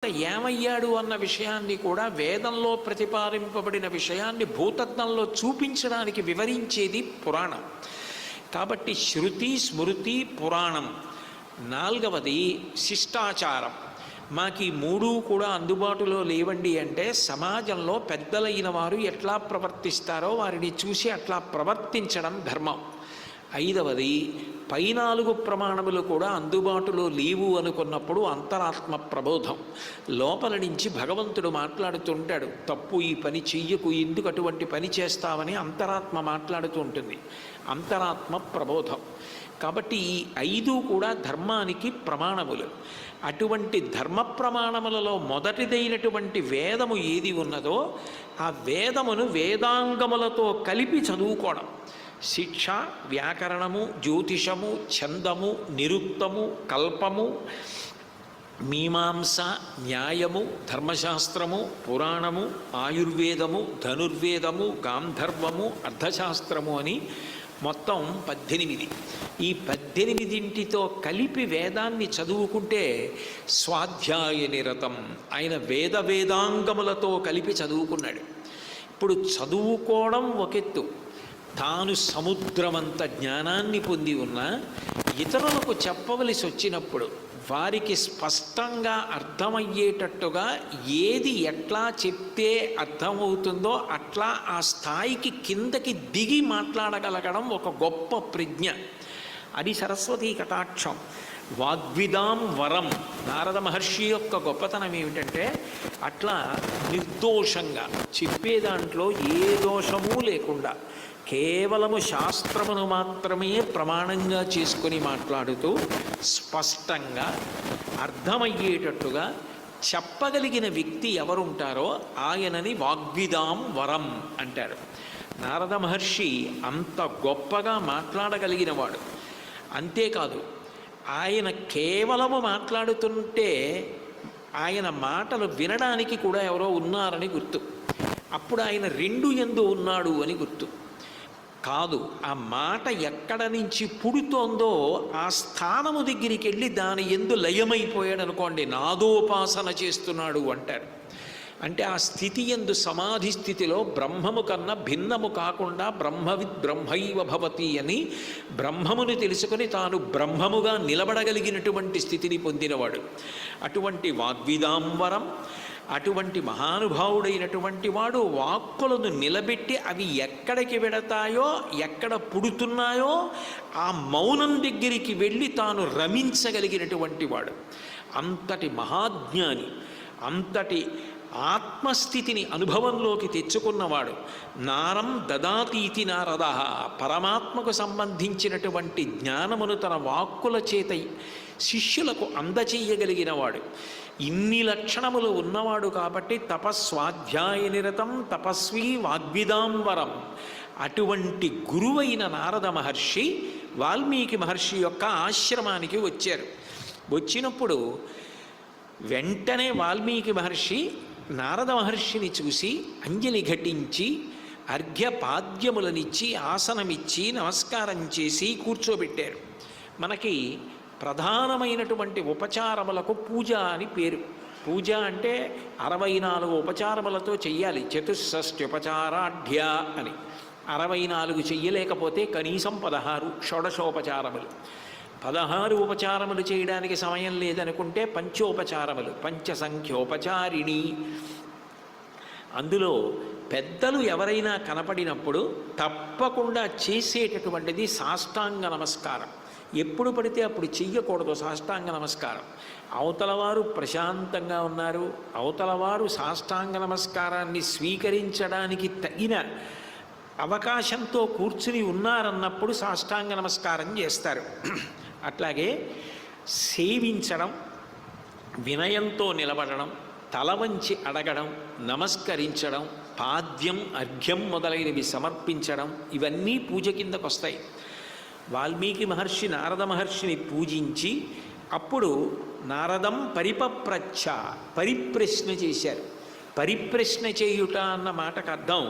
ఏమయ్యాడు అన్న విషయాన్ని కూడా వేదంలో ప్రతిపాదింపబడిన విషయాన్ని భూతత్వంలో చూపించడానికి వివరించేది పురాణం. కాబట్టి శృతి, స్మృతి, పురాణం. నాలుగవది శిష్టాచారం. మాకు ఈ మూడు కూడా అందుబాటులో లేవండి అంటే సమాజంలో పెద్దలైన వారు ఎట్లా ప్రవర్తిస్తారో వారిని చూసి అట్లా ప్రవర్తించడం ధర్మం. ఐదవది పై నాలుగు ప్రమాణములు కూడా అందుబాటులో లేవు అనుకున్నప్పుడు అంతరాత్మ ప్రబోధం. లోపల నుంచి భగవంతుడు మాట్లాడుతుంటాడు, తప్పు, ఈ పని చెయ్యకు, ఎందుకు అటువంటి పని చేస్తావని అంతరాత్మ మాట్లాడుతూ ఉంటుంది. అంతరాత్మ ప్రబోధం. కాబట్టి ఈ ఐదు కూడా ధర్మానికి ప్రమాణములు. అటువంటి ధర్మ ప్రమాణములలో మొదటిదైనటువంటి వేదము ఏది ఉన్నదో ఆ వేదమును వేదాంగములతో కలిపి చదువుకోవడం. శిక్ష, వ్యాకరణము, జ్యోతిషము, ఛందము, నిరుక్తము, కల్పము, మీమాంస, న్యాయము, ధర్మశాస్త్రము, పురాణము, ఆయుర్వేదము, ధనుర్వేదము, గాంధర్వము, అర్థశాస్త్రము అని మొత్తం 18. ఈ 18ంటితో కలిపి వేదాన్ని చదువుకుంటే స్వాధ్యాయ నిరతం. ఆయన వేదాంగములతో కలిపి చదువుకున్నాడు. ఇప్పుడు చదువుకోవడం ఒకెత్తు, తాను సముద్రమంత జ్ఞానాన్ని పొంది ఉన్న ఇతరులకు చెప్పవలసి వచ్చినప్పుడు వారికి స్పష్టంగా అర్థమయ్యేటట్టుగా ఏది ఎట్లా చెప్తే అర్థమవుతుందో అట్లా ఆ స్థాయికి కిందకి దిగి మాట్లాడగలగడం ఒక గొప్ప ప్రజ్ఞ. అది సరస్వతీ కటాక్షం. వాగ్విదాం వరం. నారద మహర్షి యొక్క గొప్పతనం ఏమిటంటే అట్లా నిర్దోషంగా చెప్పే దాంట్లో ఏ దోషమూ లేకుండా కేవలము శాస్త్రమును మాత్రమే ప్రమాణంగా చేసుకొని మాట్లాడుతూ స్పష్టంగా అర్థమయ్యేటట్టుగా చెప్పగలిగిన వ్యక్తి ఎవరుంటారో ఆయనని వాగ్విదాం వరం అంటారు. నారద మహర్షి అంత గొప్పగా మాట్లాడగలిగినవాడు. అంతేకాదు, ఆయన కేవలము మాట్లాడుతుంటే ఆయన మాటలు వినడానికి కూడా ఎవరో ఉన్నారని గుర్తు. అప్పుడు ఆయన రెండు యందు ఉన్నాడు అని గుర్తు కాదు. ఆ మాట ఎక్కడ నుంచి పుడుతోందో ఆ స్థానము దగ్గరికి వెళ్ళి దాని యందు లయమైపోయాడు అనుకోండి, నాదోపాసన చేస్తున్నాడు అంటారు. అంటే ఆ స్థితి యందు, సమాధి స్థితిలో బ్రహ్మము కన్నా భిన్నము కాకుండా బ్రహ్మవిద్ బ్రహ్మైవ భవతి అని బ్రహ్మముని తెలుసుకొని తాను బ్రహ్మముగా నిలబడగలిగినటువంటి స్థితిని పొందినవాడు. అటువంటి వాగ్విదాంబరం, అటువంటి మహానుభావుడైనటువంటి వాడు వాక్కులను నిలబెట్టి అవి ఎక్కడికి వెడతాయో, ఎక్కడ పుడుతున్నాయో ఆ మౌనం దగ్గరికి వెళ్ళి తాను రమించగలిగినటువంటి వాడు. అంతటి మహాజ్ఞాని, అంతటి ఆత్మస్థితిని అనుభవంలోకి తెచ్చుకున్నవాడు. నారం దదాతీతి నారద. పరమాత్మకు సంబంధించినటువంటి జ్ఞానమును తన వాక్కుల చేత శిష్యులకు అందచేయగలిగినవాడు. ఇన్ని లక్షణములు ఉన్నవాడు కాబట్టి తపస్వాధ్యాయ నిరతం, తపస్వీ వాగ్విదాంబరం. అటువంటి గురువైన నారద మహర్షి వాల్మీకి మహర్షి యొక్క ఆశ్రమానికి వచ్చారు. వచ్చినప్పుడు వెంటనే వాల్మీకి మహర్షి నారద మహర్షిని చూసి అంజలి ఘటించి అర్ఘ్యపాద్యములనిచ్చి ఆసనమిచ్చి నమస్కారం చేసి కూర్చోబెట్టారు. మనకి ప్రధానమైనటువంటి ఉపచారములకు పూజ అని పేరు. పూజ అంటే 64 ఉపచారములతో చెయ్యాలి. చతుషష్ట్యుపచారాఢ్య అని 64 చెయ్యలేకపోతే కనీసం 16 షోడశోపచారములు. 16 ఉపచారములు చేయడానికి సమయం లేదనుకుంటే పంచోపచారములు, పంచసంఖ్యోపచారిణి. అందులో పెద్దలు ఎవరైనా కనపడినప్పుడు తప్పకుండా చేసేటటువంటిది సాష్టాంగ నమస్కారం. ఎప్పుడు పడితే అప్పుడు చెయ్యకూడదు సాష్టాంగ నమస్కారం. అవతలవారు ప్రశాంతంగా ఉన్నారు, అవతలవారు సాష్టాంగ నమస్కారాన్ని స్వీకరించడానికి తగిన అవకాశంతో కూర్చుని ఉన్నారన్నప్పుడు సాష్టాంగ నమస్కారం చేస్తారు. అట్లాగే సేవించడం, వినయంతో నిలబడడం, తల వంచి అడగడం, నమస్కరించడం, పాద్యం, అర్ఘ్యం మొదలైనవి సమర్పించడం, ఇవన్నీ పూజ కిందకు వస్తాయి. వాల్మీకి మహర్షి నారద మహర్షిని పూజించి అప్పుడు నారదం పరిపప్రచ్ఛ, పరిప్రశ్న చేశారు. పరిప్రశ్న చేయుట అన్న మాటకు అర్థం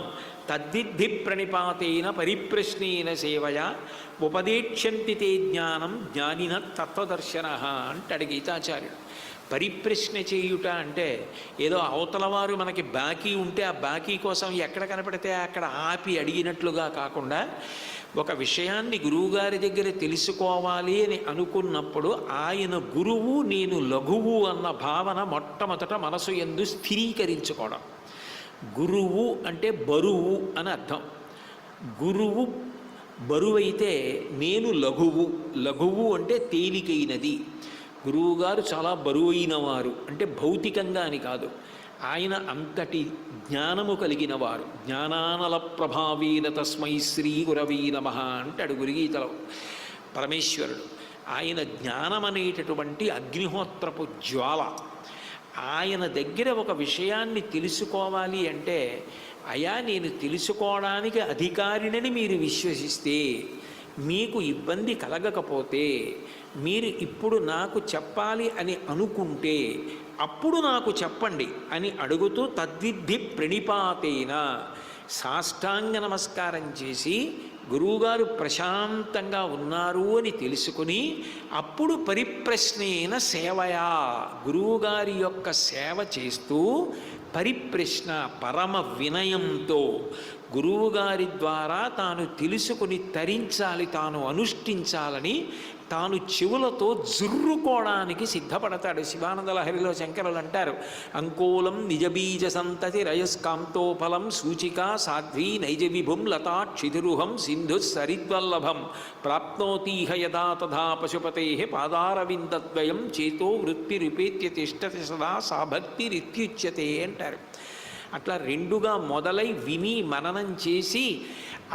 తద్విద్ధి ప్రణిపాతేన పరిప్రశ్నేన సేవయ ఉపదేక్ష్యంతి తే జ్ఞానం జ్ఞానిన తత్వదర్శన అంటాడు గీతాచార్యుడు. పరిప్రశ్న చేయుట అంటే ఏదో అవతలవారు మనకి బాకీ ఉంటే ఆ బాకీ కోసం ఎక్కడ కనపడితే అక్కడ ఆపి అడిగినట్లుగా కాకుండా ఒక విషయాన్ని గురువుగారి దగ్గర తెలుసుకోవాలి అని అనుకున్నప్పుడు ఆయన గురువు నేను లఘువు అన్న భావన మొట్టమొదట మనసు యందు స్థిరీకరించుకోవడం. గురువు అంటే బరువు అని అర్థం. గురువు బరువైతే నేను లఘువు. లఘువు అంటే తేలికైనది. గురువుగారు చాలా బరువైన వారు అంటే భౌతికంగా అని కాదు, ఆయన అంతటి జ్ఞానము కలిగిన వారు. జ్ఞానానల ప్రభావేన తస్మై శ్రీ గురవీ నమః అంటాడు గురుగీతలో పరమేశ్వరుడు. ఆయన జ్ఞానం అనేటటువంటి అగ్నిహోత్రపు జ్వాల. ఆయన దగ్గర ఒక విషయాన్ని తెలుసుకోవాలి అంటే, అయా నేను తెలుసుకోవడానికి అధికారినని మీరు విశ్వసిస్తే, మీకు ఇబ్బంది కలగకపోతే, మీరు ఇప్పుడు నాకు చెప్పాలి అని అనుకుంటే అప్పుడు నాకు చెప్పండి అని అడుగుతూ తద్విద్ధి ప్రణిపాతేన సాష్టాంగ నమస్కారం చేసి గురువుగారు ప్రశాంతంగా ఉన్నారు అని తెలుసుకుని అప్పుడు పరిప్రశ్నేన సేవయా గురువుగారి యొక్క సేవ చేస్తూ పరిప్రశ్న పరమ వినయంతో గురువుగారి ద్వారా తాను తెలుసుకుని తరించాలి, తాను అనుష్ఠించాలని తాను చెవులతో జుర్రుకోవడానికి సిద్ధపడతాడు. శివానంద లహరిలో శంకరులు అంటారు, అంకోలం నిజబీజ సంతతి రయస్కాంతోఫలం సూచికా సాధ్వీ నైజ విభుం లతా క్షితిరుహం సింధు సరిద్వల్లభం ప్రాప్నోతీహ యదా తథా పశుపతే పాదారవిందద్వయం చేతో వృత్తిరుపేత్య తిష్టతి సదా సా భక్తిరిత్యుచ్యతే అంటారు. అట్లా రెండుగా మొదలై విని మననం చేసి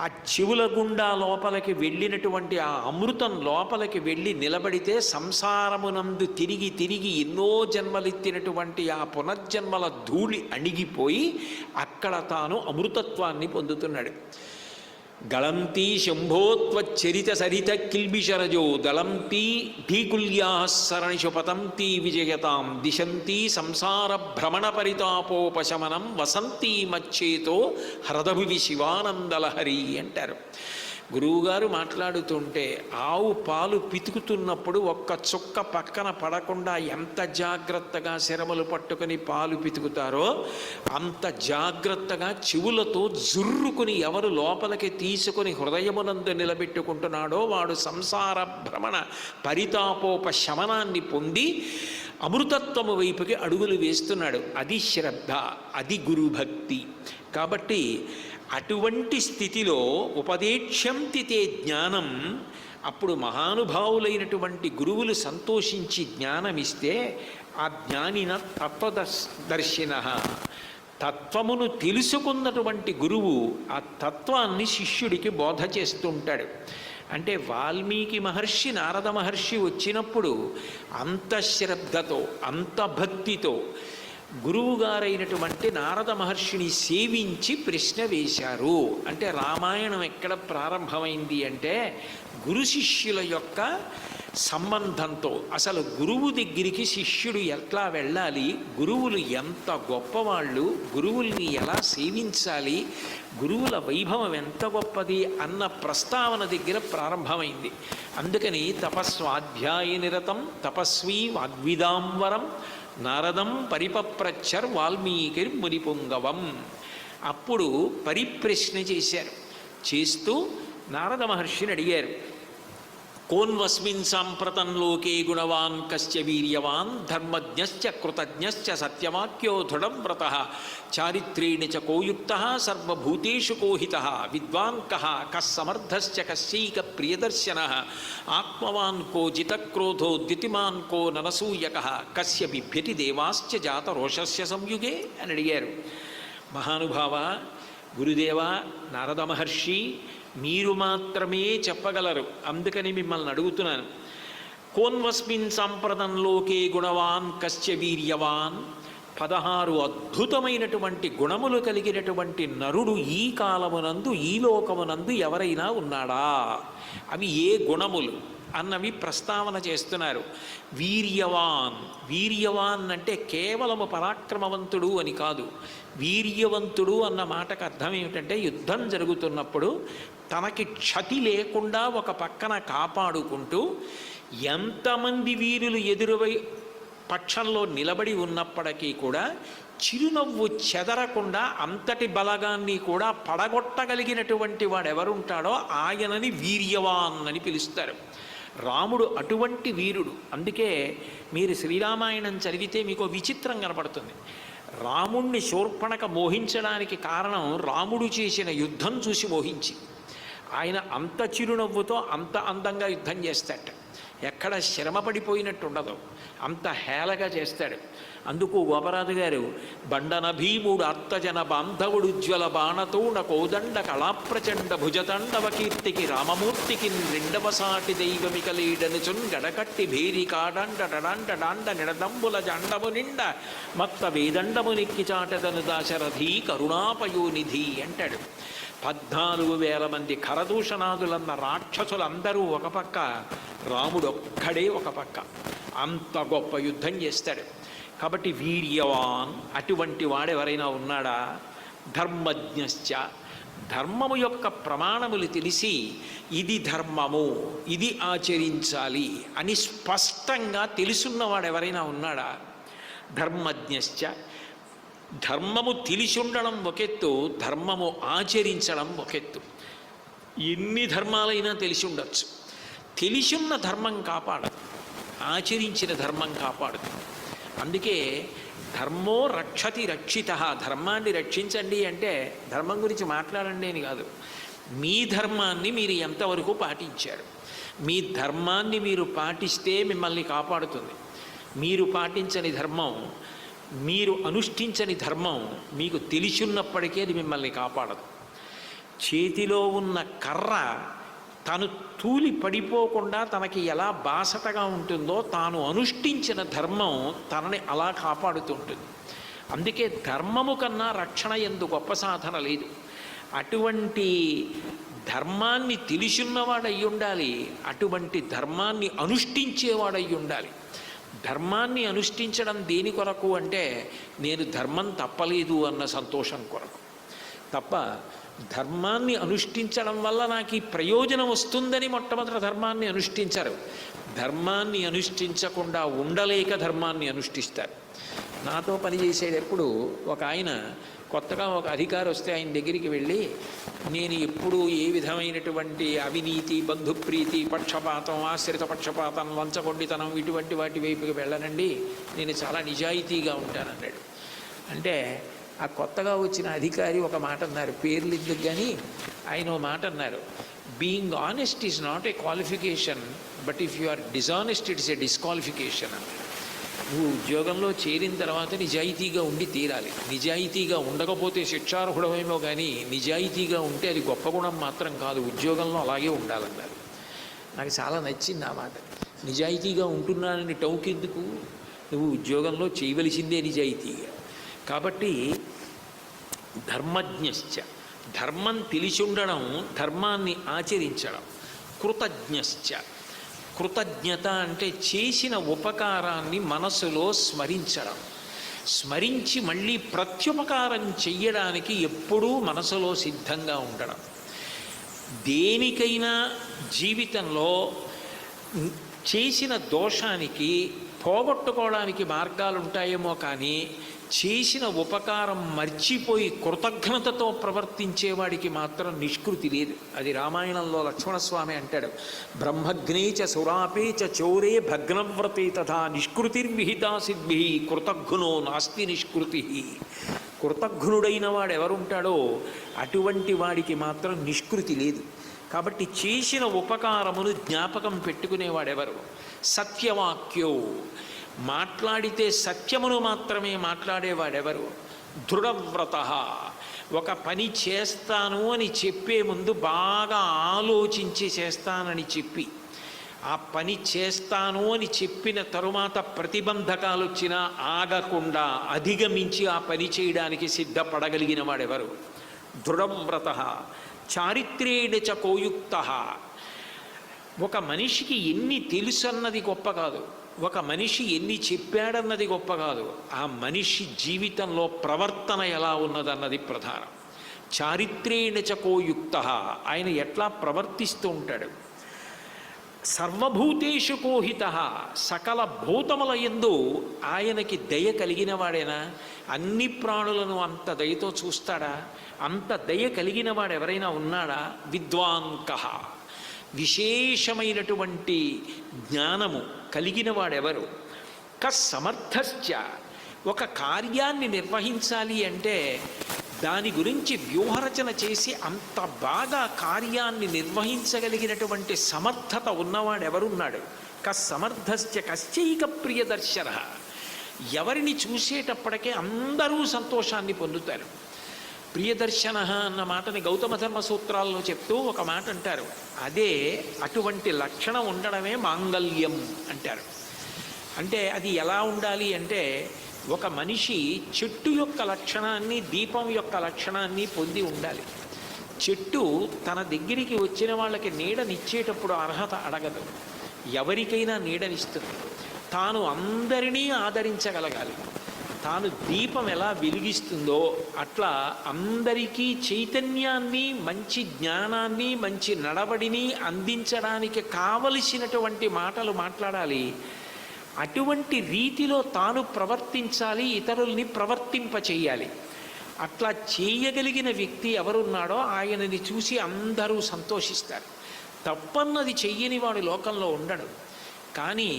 ఆ చెవుల గుండా లోపలికి వెళ్ళినటువంటి ఆ అమృతం లోపలికి వెళ్ళి నిలబడితే సంసారమునందు తిరిగి తిరిగి ఎన్నో జన్మలెత్తినటువంటి ఆ పునర్జన్మల ధూళి అణిగిపోయి అక్కడ తాను అమృతత్వాన్ని పొందుతున్నాడు. గళంతి శంభోత్వచ్చరిత సరిత కిల్బిషరజో దళంతి ఢీకుల్యా సరణిషు పతంతి విజయతాం దిశంతి సంసార భ్రమణ పరితాపోపశమనం వసంతి మచ్చేతో హ్రదభువి శివానందలహరి అంటారు. గురువుగారు మాట్లాడుతుంటే ఆవు పాలు పితుకుతున్నప్పుడు ఒక్క చుక్క పక్కన పడకుండా ఎంత జాగ్రత్తగా శరములు పట్టుకుని పాలు పితుకుతారో అంత జాగ్రత్తగా చెవులతో జుర్రుకుని ఎవరు లోపలికి తీసుకుని హృదయమునందు నిలబెట్టుకుంటున్నాడో వాడు సంసార భ్రమణ పరితాపోపశమనాన్ని పొంది అమృతత్వము వైపుకి అడుగులు వేస్తున్నాడు. అది శ్రద్ధ, అది గురుభక్తి. కాబట్టి అటువంటి స్థితిలో ఉపదేక్ష్యంతి తే జ్ఞానం, అప్పుడు మహానుభావులైనటువంటి గురువులు సంతోషించి జ్ఞానమిస్తే ఆ జ్ఞానిన తత్వదర్శిన, తత్వమును తెలుసుకున్నటువంటి గురువు ఆ తత్వాన్ని శిష్యుడికి బోధ చేస్తుంటాడు. అంటే వాల్మీకి మహర్షి నారద మహర్షి వచ్చినప్పుడు అంత శ్రద్ధతో అంత భక్తితో గురువుగారైనటువంటి నారద మహర్షిని సేవించి ప్రశ్న వేశారు. అంటే రామాయణం ఎక్కడ ప్రారంభమైంది అంటే గురు శిష్యుల యొక్క సంబంధంతో. అసలు గురువు దగ్గరికి శిష్యుడు ఎట్లా వెళ్ళాలి, గురువులు ఎంత గొప్పవాళ్ళు, గురువుల్ని ఎలా సేవించాలి, గురువుల వైభవం ఎంత గొప్పది అన్న ప్రస్తావన దగ్గర ప్రారంభమైంది. అందుకని తపస్వాధ్యాయ నిరతం తపస్వీ వాగ్విదాంవరం నారదం పరిపప్రచ్చర్ వాల్మీకి మునిపుంగవం. అప్పుడు పరిప్రశ్న చేశారు. చేస్తూ నారద మహర్షిని అడిగారు, కోన్వస్మిన్ సాంప్రతం లోకే గుణవాన్ కశ్చ వీర్యవాన్ ధర్మజ్ఞశ్చ కృతజ్ఞశ్చ సత్యవాక్యో దృఢం వ్రతః చారిత్రేణ చ కోయుక్తః సర్వభూతేషు కోహితః విద్వాన్ కః కః సమర్థశ్చ కస్యైక ప్రియదర్శనః ఆత్మవాన్ కో జితక్రోధో ద్యుతిమాన్ కో ననసూయకః కస్య బిభ్యతి దేవాశ్చ జాత రోషస్య సంయుగే అని అడిగారు. మహానుభావ గురుదేవ నారద మహర్షి, మీరు మాత్రమే చెప్పగలరు, అందుకని మిమ్మల్ని అడుగుతున్నాను. కోన్వస్మిన్ సాంప్రదంలోకే గుణవాన్ కశ్చ వీర్యవాన్, 16 అద్భుతమైనటువంటి గుణములు కలిగినటువంటి నరుడు ఈ కాలమునందు ఈ లోకమునందు ఎవరైనా ఉన్నాడా, అవి ఏ గుణములు అన్నవి ప్రస్తావన చేస్తున్నారు. వీర్యవాన్, వీర్యవాన్ అంటే కేవలము పరాక్రమవంతుడు అని కాదు. వీర్యవంతుడు అన్న మాటకు అర్థం ఏమిటంటే యుద్ధం జరుగుతున్నప్పుడు తనకి క్షతి లేకుండా ఒక పక్కన కాపాడుకుంటూ ఎంతమంది వీరులు పక్షంలో నిలబడి ఉన్నప్పటికీ కూడా చిరునవ్వు చెదరకుండా అంతటి బలగాన్ని కూడా పడగొట్టగలిగినటువంటి వాడెవరుంటాడో ఆయనని వీర్యవాన్ అని పిలుస్తారు. రాముడు అటువంటి వీరుడు. అందుకే మీరు శ్రీరామాయణం చదివితే మీకు విచిత్రం కనపడుతుంది. రాముణ్ణి శూర్పణఖ మోహించడానికి కారణం రాముడు చేసిన యుద్ధం చూసి మోహించి. ఆయన అంత చిరునవ్వుతో అంత అందంగా యుద్ధం చేస్తాడు, ఎక్కడ శ్రమ పడిపోయినట్టు ఉండదు, అంత హేళగా చేస్తాడు. అందుకు గోపరాజు గారు బండన భీముడు అత్తజన బాంధవుడు ఉజ్వల బాణతోణ కోదండ కళాప్రచండ భుజతండవ కీర్తికి రామమూర్తికి రెండవ సాటి దైవమిక లీడనుచున్ గడకట్టి భేరి కాడండ డడండ డాండ నిడదంబుల జండము నిండ మత్త వేదండము నెక్కి చాటదను దాశరథి కరుణాపయోనిధి అంటాడు. 14,000 మంది ఖరదూషణాదులన్న రాక్షసులందరూ ఒక పక్క, రాముడు ఒక్కడే ఒక పక్క. అంత గొప్ప యుద్ధం చేస్తాడు. కాబట్టి వీర్యవాన్ అటువంటి వాడెవరైనా ఉన్నాడా? ధర్మజ్ఞశ్చ, ధర్మము యొక్క ప్రమాణములు తెలిసి ఇది ధర్మము, ఇది ఆచరించాలి అని స్పష్టంగా తెలుసున్నవాడు ఎవరైనా ఉన్నాడా? ధర్మజ్ఞశ్చ, ధర్మము తెలిసి ఉండడం ఒకెత్తు, ధర్మము ఆచరించడం ఒకెత్తు. ఎన్ని ధర్మాలైనా తెలిసి ఉండొచ్చు, తెలిసున్న ధర్మం కాపాడదు, ఆచరించిన ధర్మం కాపాడదు. అందుకే ధర్మో రక్షతి రక్షిత, ధర్మాన్ని రక్షించండి అంటే ధర్మం గురించి మాట్లాడండి అని కాదు. మీ ధర్మాన్ని మీరు ఎంతవరకు పాటించారు, మీ ధర్మాన్ని మీరు పాటిస్తే మిమ్మల్ని కాపాడుతుంది. మీరు పాటించని ధర్మం, మీరు అనుష్ఠించని ధర్మం మీకు తెలిసున్నప్పటికీ అది మిమ్మల్ని కాపాడదు. చేతిలో ఉన్న కర్ర తను తూలి పడిపోకుండా తనకి ఎలా బాసటగా ఉంటుందో తాను అనుష్ఠించిన ధర్మం తనని అలా కాపాడుతుంటుంది. అందుకే ధర్మము కన్నా రక్షణ ఎందు గొప్ప సాధన లేదు. అటువంటి ధర్మాన్ని తెలిసిన్నవాడై ఉండాలి, అటువంటి ధర్మాన్ని అనుష్ఠించేవాడై ఉండాలి. ధర్మాన్ని అనుష్ఠించడం దేని కొరకు అంటే నేను ధర్మం తప్పలేదు అన్న సంతోషం కొరకు తప్ప, ధర్మాన్ని అనుష్ఠించడం వల్ల నాకు ఈ ప్రయోజనం వస్తుందని మొట్టమొదటి ధర్మాన్ని అనుష్ఠించరు. ధర్మాన్ని అనుష్ఠించకుండా ఉండలేక ధర్మాన్ని అనుష్ఠిస్తారు. నాతో పనిచేసేటప్పుడు ఒక ఆయన కొత్తగా ఒక అధికారి వస్తే ఆయన దగ్గరికి వెళ్ళి, నేను ఎప్పుడూ ఏ విధమైనటువంటి అవినీతి, బంధుప్రీతి, పక్షపాతం, ఆశ్రిత పక్షపాతం, లంచగొండితనం ఇటువంటి వాటి వైపుకి వెళ్ళనండి, నేను చాలా నిజాయితీగా ఉంటానన్నాడు. అంటే ఆ కొత్తగా వచ్చిన అధికారి ఒక మాట అన్నారు, పేర్లు ఎందుకు కానీ ఆయన ఓ మాట అన్నారు, being honest is not a qualification, but if you are dishonest it's a disqualification అన్నారు. నువ్వు ఉద్యోగంలో చేరిన తర్వాత నిజాయితీగా ఉండి తీరాలి. నిజాయితీగా ఉండకపోతే శిక్షార్హుడమేమో కానీ నిజాయితీగా ఉంటే అది గొప్ప గుణం మాత్రం కాదు, ఉద్యోగంలో అలాగే ఉండాలన్నారు. నాకు చాలా నచ్చింది ఆ మాట. నిజాయితీగా ఉంటున్నానని టౌకెందుకు, నువ్వు ఉద్యోగంలో చేయవలసిందే నిజాయితీగా. కాబట్టి ధర్మజ్ఞశ్చ, ధర్మం తెలిసి ఉండడం, ధర్మాన్ని ఆచరించడం. కృతజ్ఞశ్చ, కృతజ్ఞత అంటే చేసిన ఉపకారాన్ని మనసులో స్మరించడం, స్మరించి మళ్ళీ ప్రత్యుపకారం చెయ్యడానికి ఎప్పుడూ మనసులో సిద్ధంగా ఉండడం. దేనికైనా జీవితంలో చేసిన దోషానికి పోగొట్టుకోవడానికి మార్గాలు ఉంటాయేమో కానీ చేసిన ఉపకారం మర్చిపోయి కృతజ్ఞతతో ప్రవర్తించేవాడికి మాత్రం నిష్కృతి లేదు. అది రామాయణంలో లక్ష్మణస్వామి అంటాడు, బ్రహ్మగ్నేచ సురాపేచ చౌరే భగ్నవ్రతే తథా నిష్కృతిర్విహితా సిద్భి కృతజ్ఞునో నాస్తి నిష్కృతి. కృతజ్ఞుడైన వాడు ఎవరుంటాడో అటువంటి వాడికి మాత్రం నిష్కృతి లేదు. కాబట్టి చేసిన ఉపకారమును జ్ఞాపకం పెట్టుకునేవాడెవరు? సత్యవాక్యో, మాట్లాడితే సత్యమును మాత్రమే మాట్లాడేవాడెవరు? దృఢవ్రత, ఒక పని చేస్తాను అని చెప్పే ముందు బాగా ఆలోచించి చేస్తానని చెప్పి, ఆ పని చేస్తాను అని చెప్పిన తరువాత ప్రతిబంధకాలు వచ్చినా ఆగకుండా అధిగమించి ఆ పని చేయడానికి సిద్ధపడగలిగిన వాడెవరు? దృఢవ్రత. చారిత్రేణ చ కోయుక్త, ఒక మనిషికి ఎన్ని తెలుసు అన్నది గొప్ప కాదు, ఒక మనిషి ఎన్ని చెప్పాడన్నది గొప్ప కాదు, ఆ మనిషి జీవితంలో ప్రవర్తన ఎలా ఉన్నదన్నది ప్రధానం. చారిత్రేణ చ కోయుక్త, ఆయన ఎట్లా ప్రవర్తిస్తూ ఉంటాడు. సర్వభూతేషు కోహిత, సకల భూతముల యందు ఆయనకి దయ కలిగిన వాడేనా? అన్ని ప్రాణులను అంత దయతో చూస్తాడా? అంత దయ కలిగిన వాడు ఎవరైనా ఉన్నాడా? విద్వాంకః, విశేషమైనటువంటి జ్ఞానము కలిగిన వాడెవరు? కస్సమర్థశ్చ, ఒక కార్యాన్ని నిర్వహించాలి అంటే దాని గురించి వ్యూహరచన చేసి అంత బాగా కార్యాన్ని నిర్వహించగలిగినటువంటి సమర్థత ఉన్నవాడెవరున్నాడు? కస్సమర్థశ్చ కశ్చైక ప్రియదర్శన, ఎవరిని చూసేటప్పటికే అందరూ సంతోషాన్ని పొందుతారు. ప్రియదర్శన అన్న మాటని గౌతమ ధర్మ సూత్రాల్లో చెప్తూ ఒక మాట అంటారు, అదే అటువంటి లక్షణం ఉండడమే మాంగల్యం అంటారు. అంటే అది ఎలా ఉండాలి అంటే, ఒక మనిషి చెట్టు యొక్క లక్షణాన్ని, దీపం యొక్క లక్షణాన్ని పొంది ఉండాలి. చెట్టు తన దగ్గరికి వచ్చిన వాళ్ళకి నీడనిచ్చేటప్పుడు అర్హత అడగదు, ఎవరికైనా నీడనిస్తుంది. తాను అందరినీ ఆదరించగలగాలి. తాను దీపం ఎలా వెలిగిస్తుందో అట్లా అందరికీ చైతన్యాన్ని, మంచి జ్ఞానాన్ని, మంచి నడవడిని అందించడానికి కావలసినటువంటి మాటలు మాట్లాడాలి. అటువంటి రీతిలో తాను ప్రవర్తించాలి, ఇతరుల్ని ప్రవర్తింపచేయాలి. అట్లా చేయగలిగిన వ్యక్తి ఎవరున్నాడో ఆయనని చూసి అందరూ సంతోషిస్తారు. తప్పన్నది చెయ్యని వాడు లోకంలో ఉండడు. కానీ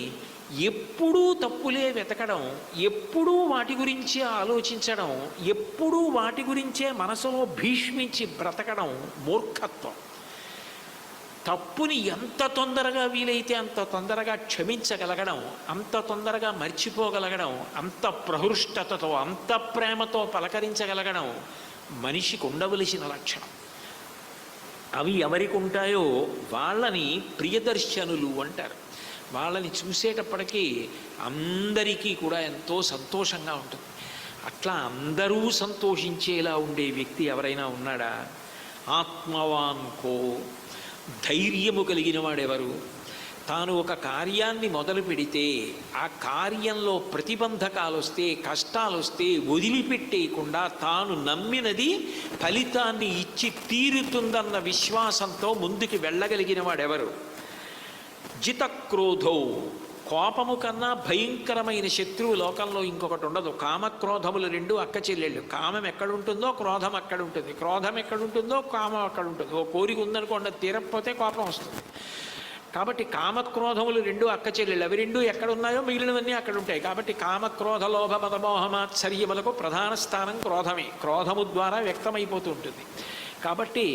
ఎప్పుడూ తప్పులే వెతకడం, ఎప్పుడూ వాటి గురించే ఆలోచించడం, ఎప్పుడూ వాటి గురించే మనసులో భీష్మించి బ్రతకడం మూర్ఖత్వం. తప్పుని ఎంత తొందరగా వీలైతే అంత తొందరగా క్షమించగలగడం, అంత తొందరగా మర్చిపోగలగడం, అంత ప్రహృష్టతతో, అంత ప్రేమతో పలకరించగలగడం మనిషికి ఉండవలసిన లక్షణం. అవి ఎవరికి ఉంటాయో వాళ్ళని ప్రియదర్శనులు అంటారు. వాళ్ళని చూసేటప్పటికీ అందరికీ కూడా ఎంతో సంతోషంగా ఉంటుంది. అట్లా అందరూ సంతోషించేలా ఉండే వ్యక్తి ఎవరైనా ఉన్నాడా? ఆత్మవాన్కో, ధైర్యము కలిగిన వాడెవరు? తాను ఒక కార్యాన్ని మొదలు పెడితే ఆ కార్యంలో ప్రతిబంధకాలు వస్తే, కష్టాలు వస్తే వదిలిపెట్టేయకుండా తాను నమ్మినది ఫలితాన్ని ఇచ్చి తీరుతుందన్న విశ్వాసంతో ముందుకు వెళ్ళగలిగిన వాడెవరు? జితక్రోధౌ, కోపము కన్నా భయంకరమైన శత్రువు లోకంలో ఇంకొకటి ఉండదు. కామక్రోధములు రెండు అక్క చెల్లెళ్ళు. కామం ఎక్కడుంటుందో క్రోధం అక్కడ ఉంటుంది, క్రోధం ఎక్కడుంటుందో కామం అక్కడ ఉంటుంది. ఓ కోరిక ఉందనుకోండి, తీరకపోతే కోపం వస్తుంది. కాబట్టి కామక్రోధములు రెండు అక్క చెల్లెళ్ళు. అవి రెండు ఎక్కడున్నాయో మిగిలినవన్నీ అక్కడ ఉంటాయి. కాబట్టి కామక్రోధ లోభ మదమోహమాత్సర్యములకు ప్రధాన స్థానం క్రోధమే. క్రోధము ద్వారా వ్యక్తమైపోతూ ఉంటుంది. కాబట్టి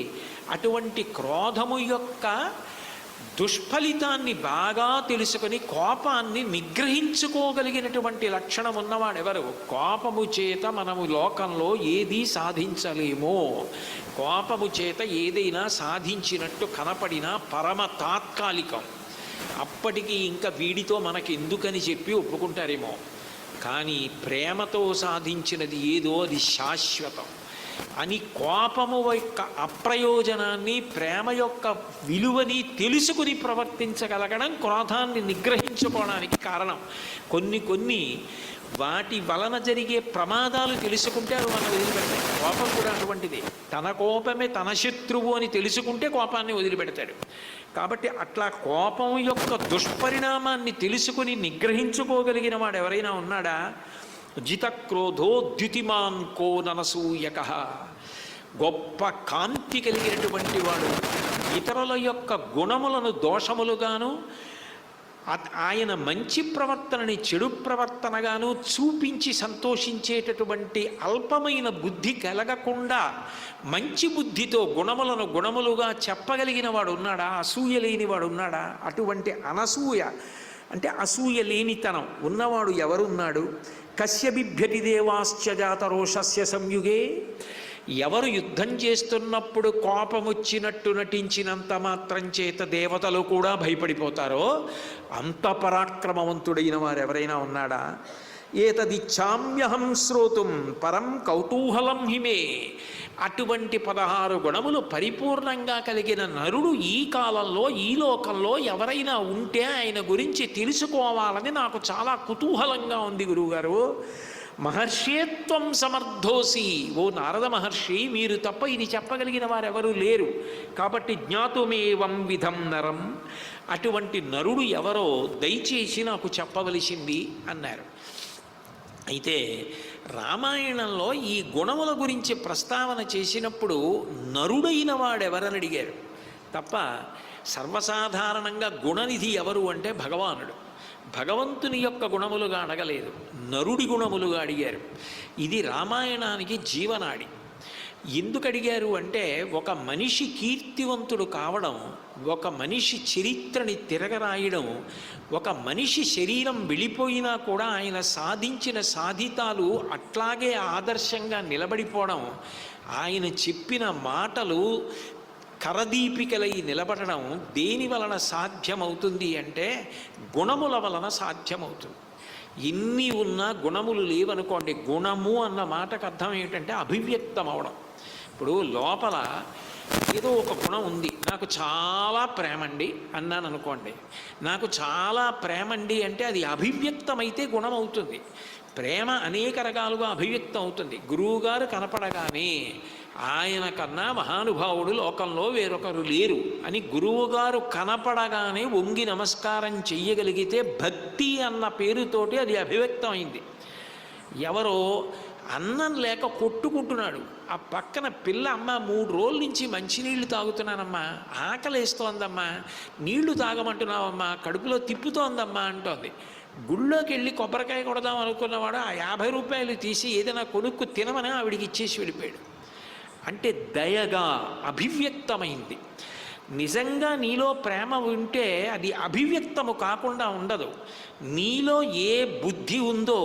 అటువంటి క్రోధము యొక్క దుష్ఫలితాన్ని బాగా తెలుసుకొని కోపాన్ని నిగ్రహించుకోగలిగినటువంటి లక్షణం ఉన్నవాడెవరు? కోపము చేత మనము లోకంలో ఏదీ సాధించలేమో, కోపము చేత ఏదైనా సాధించినట్టు కనపడినా పరమ తాత్కాలికం. అప్పటికి ఇంకా వీడితో మనకి ఎందుకని చెప్పి ఒప్పుకుంటారేమో. కానీ ప్రేమతో సాధించినది ఏదో అది శాశ్వతం అని కోపము యొక్క అప్రయోజనాన్ని, ప్రేమ యొక్క విలువని తెలుసుకుని ప్రవర్తించగలగడం క్రోధాన్ని నిగ్రహించుకోవడానికి కారణం. కొన్ని వాటి వలన జరిగే ప్రమాదాలు తెలుసుకుంటే అవి మనం వదిలిపెడతాయి. కోపం కూడా అటువంటిది. తన కోపమే తన శత్రువు అని తెలుసుకుంటే కోపాన్ని వదిలిపెడతాడు. కాబట్టి అట్లా కోపం యొక్క దుష్పరిణామాన్ని తెలుసుకుని నిగ్రహించుకోగలిగిన వాడు ఎవరైనా ఉన్నాడా? జితక్రోధో ద్యుతిమాన్ కో ననసూయక, గొప్ప కాంతి కలిగినటువంటి వాడు, ఇతరుల యొక్క గుణములను దోషములుగాను ఆయన మంచి ప్రవర్తనని చెడు ప్రవర్తనగాను చూపించి సంతోషించేటటువంటి అల్పమైన బుద్ధి కలగకుండా మంచి బుద్ధితో గుణములను గుణములుగా చెప్పగలిగిన వాడు ఉన్నాడా? అసూయ లేనివాడు ఉన్నాడా? అటువంటి అనసూయ అంటే అసూయ లేనితనం ఉన్నవాడు ఎవరున్నాడు? కస్య బిభ్యతి దేవాశ్చ జాతరోషస్య సంయుగే, ఎవరు యుద్ధం చేస్తున్నప్పుడు కోపం వచ్చినట్టు నటించినంత మాత్రం చేత దేవతలు కూడా భయపడిపోతారో అంత పరాక్రమవంతుడైన వారు ఎవరైనా ఉన్నాడా? ఏతదిచ్ఛామ్యహం శ్రోతుం పరం కౌతూహలం హిమే, అటువంటి 16 గుణములు పరిపూర్ణంగా కలిగిన నరుడు ఈ కాలంలో, ఈ లోకంలో ఎవరైనా ఉంటే ఆయన గురించి తెలుసుకోవాలని నాకు చాలా కుతూహలంగా ఉంది గురువుగారు. మహర్షేత్వం సమర్థోసి, ఓ నారద మహర్షి, మీరు తప్ప ఇది చెప్పగలిగిన వారెవరూ లేరు, కాబట్టి జ్ఞాతుమేవం విధం నరం, అటువంటి నరుడు ఎవరో దయచేసి నాకు చెప్పవలసింది అన్నారు. అయితే రామాయణంలో ఈ గుణముల గురించి ప్రస్తావన చేసినప్పుడు నరుడైన వాడెవరని అడిగారు తప్ప సర్వసాధారణంగా గుణనిధి ఎవరు అంటే భగవానుడు. భగవంతుని యొక్క గుణములుగా అడగలేదు, నరుడి గుణములుగా అడిగారు. ఇది రామాయణానికి జీవనాడి. ఎందుకు అడిగారు అంటే, ఒక మనిషి కీర్తివంతుడు కావడం, ఒక మనిషి చరిత్రని తిరగరాయడం, ఒక మనిషి శరీరం వెళ్ళిపోయినా కూడా ఆయన సాధించిన సాధితాలు అట్లాగే ఆదర్శంగా నిలబడిపోవడం, ఆయన చెప్పిన మాటలు కరదీపికలై నిలబడడం దేని వలన సాధ్యమవుతుంది అంటే గుణముల వలన సాధ్యమవుతుంది. ఎన్ని ఉన్నా గుణములు లేవనుకోండి, గుణము అన్న మాటకు అర్థం ఏమిటంటే అభివ్యక్తం అవడం. ఇప్పుడు లోపల ఏదో ఒక గుణం ఉంది, నాకు చాలా ప్రేమండి అన్నాను అనుకోండి, నాకు చాలా ప్రేమండి అంటే అది అభివ్యక్తమైతే గుణం అవుతుంది. ప్రేమ అనేక రకాలుగా అభివ్యక్తం అవుతుంది. గురువుగారు కనపడగానే ఆయన కన్నా మహానుభావుడు లోకంలో వేరొకరు లేరు అని గురువుగారు కనపడగానే వంగి నమస్కారం చెయ్యగలిగితే భక్తి అన్న పేరుతోటి అది అభివ్యక్తమైంది. ఎవరో అన్నం లేక కొట్టుకుంటున్నాడు, ఆ పక్కన పిల్ల, అమ్మ 3 రోజుల నుంచి మంచినీళ్ళు తాగుతున్నానమ్మా, ఆకలేస్తోందమ్మా, నీళ్లు తాగమంటున్నావమ్మా, కడుపులో తిప్పుతోందమ్మా అంటోంది. గుళ్ళోకి వెళ్ళి కొబ్బరికాయ కొడదాం అనుకున్నవాడు ఆ 50 రూపాయలు తీసి ఏదైనా కొనుక్కు తినమని ఆవిడికి ఇచ్చేసి వెళ్ళిపోయాడు. అంటే దయగా అభివ్యక్తమైంది. నిజంగా నీలో ప్రేమ ఉంటే అది అభివ్యక్తము కాకుండా ఉండదు. నీలో ఏ బుద్ధి ఉందో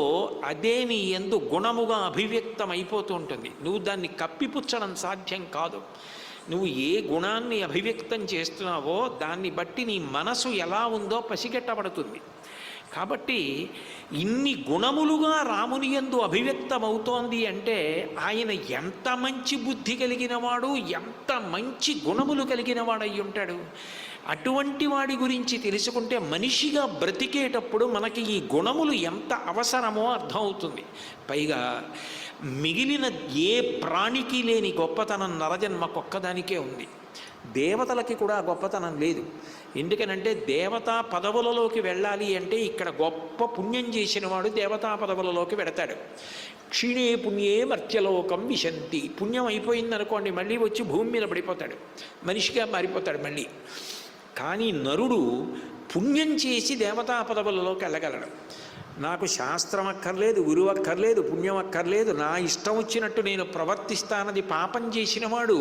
అదే నీ యందు గుణముగా అభివ్యక్తం అయిపోతూ ఉంటుంది. నువ్వు దాన్ని కప్పిపుచ్చడం సాధ్యం కాదు. నువ్వు ఏ గుణాన్ని అభివ్యక్తం చేస్తున్నావో దాన్ని బట్టి నీ మనసు ఎలా ఉందో పసిగట్టబడుతుంది. కాబట్టి ఇన్ని గుణములుగా రాముని యందు అభివ్యక్తమవుతోంది అంటే ఆయన ఎంత మంచి బుద్ధి కలిగినవాడు, ఎంత మంచి గుణములు కలిగినవాడు అయి ఉంటాడు. అటువంటి వాడి గురించి తెలుసుకుంటే మనిషిగా బ్రతికేటప్పుడు మనకి ఈ గుణములు ఎంత అవసరమో అర్థమవుతుంది. పైగా మిగిలిన ఏ ప్రాణికి లేని గొప్పతనం నరజన్మకొక్కదానికే ఉంది. దేవతలకి కూడా గొప్పతనం లేదు. ఎందుకనంటే దేవతా పదవులలోకి వెళ్ళాలి అంటే ఇక్కడ గొప్ప పుణ్యం చేసిన వాడు దేవతా పదవులలోకి వెడతాడు. క్షీణే పుణ్యే మర్త్యలోకం విశంతి, పుణ్యం అయిపోయిందనుకోండి మళ్ళీ వచ్చి భూమి మీద పడిపోతాడు, మనిషిగా మారిపోతాడు మళ్ళీ. కానీ నరుడు పుణ్యం చేసి దేవతా పదవులలోకి వెళ్ళగలడు. నాకు శాస్త్రం అక్కర్లేదు, గురువు అక్కర్లేదు, పుణ్యం అక్కర్లేదు, నా ఇష్టం వచ్చినట్టు నేను ప్రవర్తిస్తానది పాపం చేసిన వాడు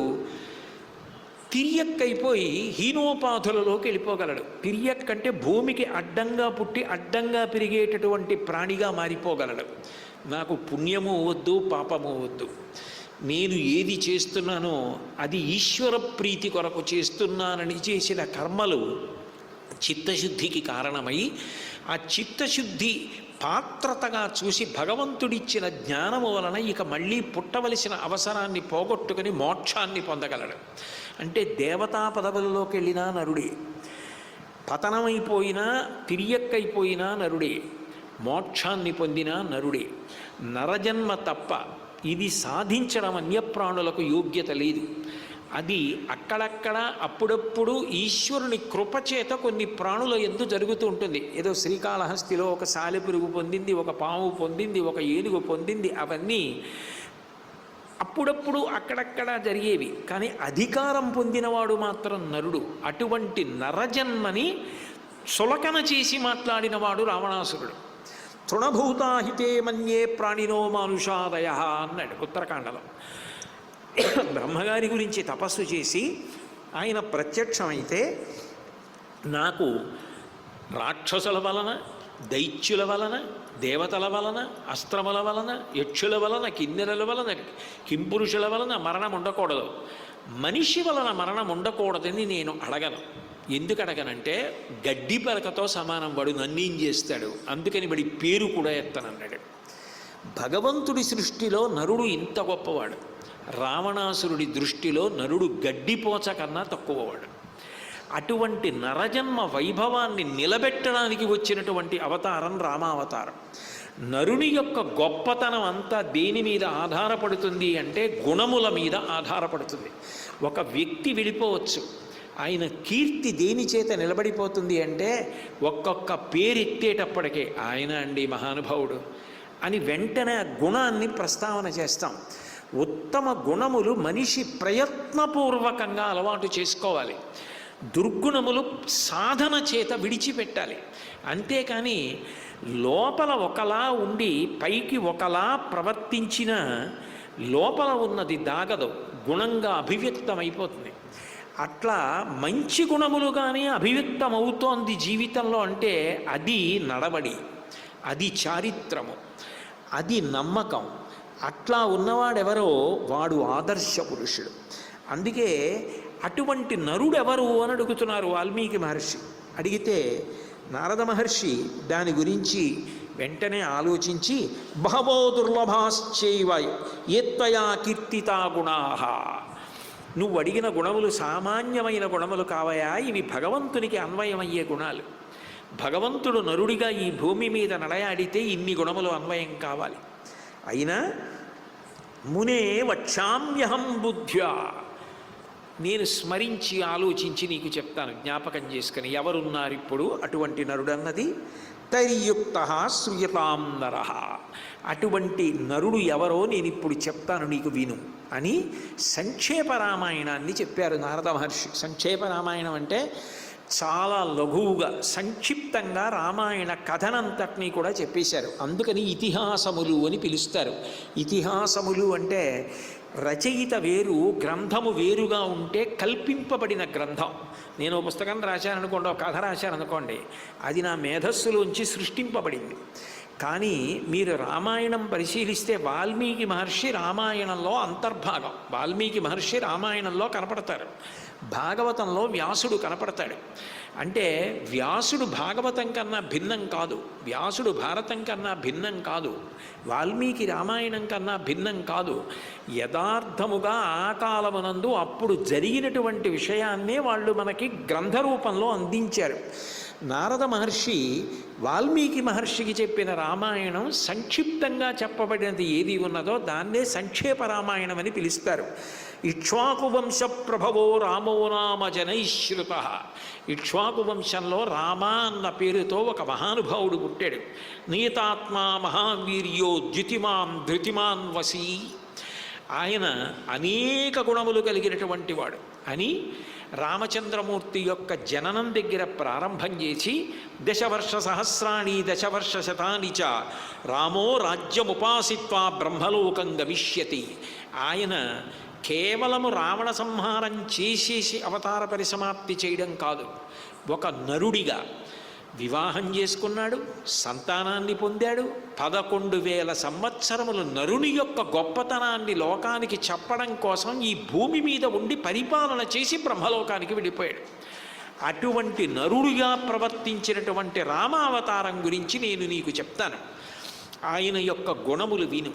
తిరియక్కైపోయి హీనోపాధులలోకి వెళ్ళిపోగలడు. తిరియక్కంటే భూమికి అడ్డంగా పుట్టి అడ్డంగా పెరిగేటటువంటి ప్రాణిగా మారిపోగలడు. నాకు పుణ్యము వద్దు, పాపము వద్దు, నేను ఏది చేస్తున్నానో అది ఈశ్వర ప్రీతి కొరకు చేస్తున్నానని చేసిన కర్మలు చిత్తశుద్ధికి కారణమై ఆ చిత్తశుద్ధి పాత్రతగా చూసి భగవంతుడిచ్చిన జ్ఞానము వలన ఇక మళ్ళీ పుట్టవలసిన అవసరాన్ని పోగొట్టుకుని మోక్షాన్ని పొందగలడు. అంటే దేవతా పదవులలోకి వెళ్ళినా నరుడే, పతనమైపోయినా తిరియక్కైపోయినా నరుడే, మోక్షాన్ని పొందినా నరుడే. నరజన్మ తప్ప ఇది సాధించడం అన్యప్రాణులకు యోగ్యత లేదు. అది అక్కడక్కడ అప్పుడప్పుడు ఈశ్వరుని కృపచేత కొన్ని ప్రాణుల యందు జరుగుతూ ఉంటుంది. ఏదో శ్రీకాళహస్తిలో ఒక సాలెపురుగు పొందింది, ఒక పాము పొందింది, ఒక ఏనుగు పొందింది, అవన్నీ అప్పుడప్పుడు అక్కడక్కడ జరిగేవి. కానీ అధికారం పొందినవాడు మాత్రం నరుడు. అటువంటి నరజన్మని సులకన చేసి మాట్లాడినవాడు రావణాసురుడు. తృణభూతాహితే మన్యే ప్రాణినో మానుషాదయ అన్నాడు ఉత్తరకాండలో. బ్రహ్మగారి గురించి తపస్సు చేసి ఆయన ప్రత్యక్షమైతే నాకు రాక్షసుల వలన, దైత్యుల వలన, దేవతల వలన, అస్త్రముల వలన, యక్షుల వలన, కిన్నెరల వలన, కింపురుషుల వలన మరణం ఉండకూడదు, మనిషి వలన మరణం ఉండకూడదని నేను అడగను. ఎందుకు అడగనంటే గడ్డి పరకతో సమానం, వాడు నన్నేం చేస్తాడు, అందుకని వాడి పేరు కూడా ఎత్తనన్నాడు. భగవంతుడి సృష్టిలో నరుడు ఇంత గొప్పవాడు. రావణాసురుడి దృష్టిలో నరుడు గడ్డిపోచ కన్నా తక్కువవాడు. అటువంటి నరజన్మ వైభవాన్ని నిలబెట్టడానికి వచ్చినటువంటి అవతారం రామావతారం. నరుని యొక్క గొప్పతనం అంతా దేని మీద ఆధారపడుతుంది అంటే గుణముల మీద ఆధారపడుతుంది. ఒక వ్యక్తి వెళ్ళిపోవచ్చు, ఆయన కీర్తి దేని చేత నిలబడిపోతుంది అంటే ఒక్కొక్క పేరెత్తేటప్పటికే ఆయన అండి మహానుభావుడు అని వెంటనే ఆ గుణాన్ని ప్రస్తావన చేస్తాం. ఉత్తమ గుణములు మనిషి ప్రయత్నపూర్వకంగా అలవాటు చేసుకోవాలి. దుర్గుణములు సాధన చేత విడిచిపెట్టాలి. అంతేకాని లోపల ఒకలా ఉండి పైకి ఒకలా ప్రవర్తించిన లోపల ఉన్నది దాగదు, గుణంగా అభివ్యక్తమైపోతుంది. అట్లా మంచి గుణములుగానే అభివ్యక్తమవుతోంది జీవితంలో అంటే అది నడవడి, అది చారిత్రము, అది నమ్మకం. అట్లా ఉన్నవాడెవరో వాడు ఆదర్శ పురుషుడు. అందుకే అటువంటి నరుడెవరు అని అడుగుతున్నారు వాల్మీకి మహర్షి. అడిగితే నారద మహర్షి దాని గురించి వెంటనే ఆలోచించి బహవో దుర్లభాశ్చైవ ఏత్వయా కీర్తితా గుణాః, నువ్వు అడిగిన గుణములు సామాన్యమైన గుణములు కావయా, ఇవి భగవంతునికి అన్వయమయ్యే గుణాలు. భగవంతుడు నరుడిగా ఈ భూమి మీద నడయాడితే ఇన్ని గుణములు అన్వయం కావాలి. అయినా మునే వక్షామ్యహం బుద్ధ్యా, నేను స్మరించి ఆలోచించి నీకు చెప్తాను, జ్ఞాపకం చేసుకుని ఎవరున్నారు ఇప్పుడు అటువంటి నరుడన్నది. తైర్యుక్త శ్రూయతాం నరః, అటువంటి నరుడు ఎవరో నేను ఇప్పుడు చెప్తాను నీకు విను అని సంక్షేప రామాయణాన్ని చెప్పారు నారద మహర్షి. సంక్షేప రామాయణం అంటే చాలా లఘువుగా సంక్షిప్తంగా రామాయణ కథనంతటినీ కూడా చెప్పేశారు. అందుకని ఇతిహాసములు అని పిలుస్తారు. ఇతిహాసములు అంటే రచయిత వేరు, గ్రంథము వేరుగా ఉంటే కల్పింపబడిన గ్రంథం. నేను పుస్తకం రాశాననుకోండి, ఒక కథ రాశాననుకోండి, అది నా మేధస్సులోంచి సృష్టింపబడింది. కానీ మీరు రామాయణం పరిశీలిస్తే వాల్మీకి మహర్షి రామాయణంలో అంతర్భాగం. వాల్మీకి మహర్షి రామాయణంలో కనపడతారు, భాగవతంలో వ్యాసుడు కనపడతాడు. అంటే వ్యాసుడు భాగవతం కన్నా భిన్నం కాదు, వ్యాసుడు భారతం కన్నా భిన్నం కాదు, వాల్మీకి రామాయణం కన్నా భిన్నం కాదు. యథార్థముగా ఆ కాలమునందు అప్పుడు జరిగినటువంటి విషయాన్నే వాళ్ళు మనకి గ్రంథ రూపంలో అందించారు. నారద మహర్షి వాల్మీకి మహర్షికి చెప్పిన రామాయణం సంక్షిప్తంగా చెప్పబడినది ఏది ఉన్నదో దాన్నే సంక్షేప రామాయణం అని పిలుస్తారు. ఇక్ష్వాకు వంశ ప్రభవో రామో నామ జనైశ్రుత, ఇక్ష్వాకు వంశంలో రామ అన్న పేరుతో ఒక మహానుభావుడు పుట్టాడు. నియతాత్మా మహావీర్యో ద్యుతిమాన్ ధృతిమాన్ వసీ, ఆయన అనేక గుణములు కలిగినటువంటి వాడు అని రామచంద్రమూర్తి యొక్క జననం దగ్గర ప్రారంభం చేసి దశవర్ష సహస్రాణి దశవర్ష శతాని చ రామో రాజ్యముపాసిత్వా బ్రహ్మలోకం గమిష్యతి. ఆయన కేవలము రావణ సంహారం చేసేసి అవతార పరిసమాప్తి చేయడం కాదు, ఒక నరుడిగా వివాహం చేసుకున్నాడు, సంతానాన్ని పొందాడు. 11,000 సంవత్సరములు నరుని యొక్క గొప్పతనాన్ని లోకానికి చెప్పడం కోసం ఈ భూమి మీద ఉండి పరిపాలన చేసి బ్రహ్మలోకానికి వెళ్ళిపోయాడు. అటువంటి నరుడిగా ప్రవర్తించినటువంటి రామావతారం గురించి నేను నీకు చెప్తాను. ఆయన యొక్క గుణములు విను.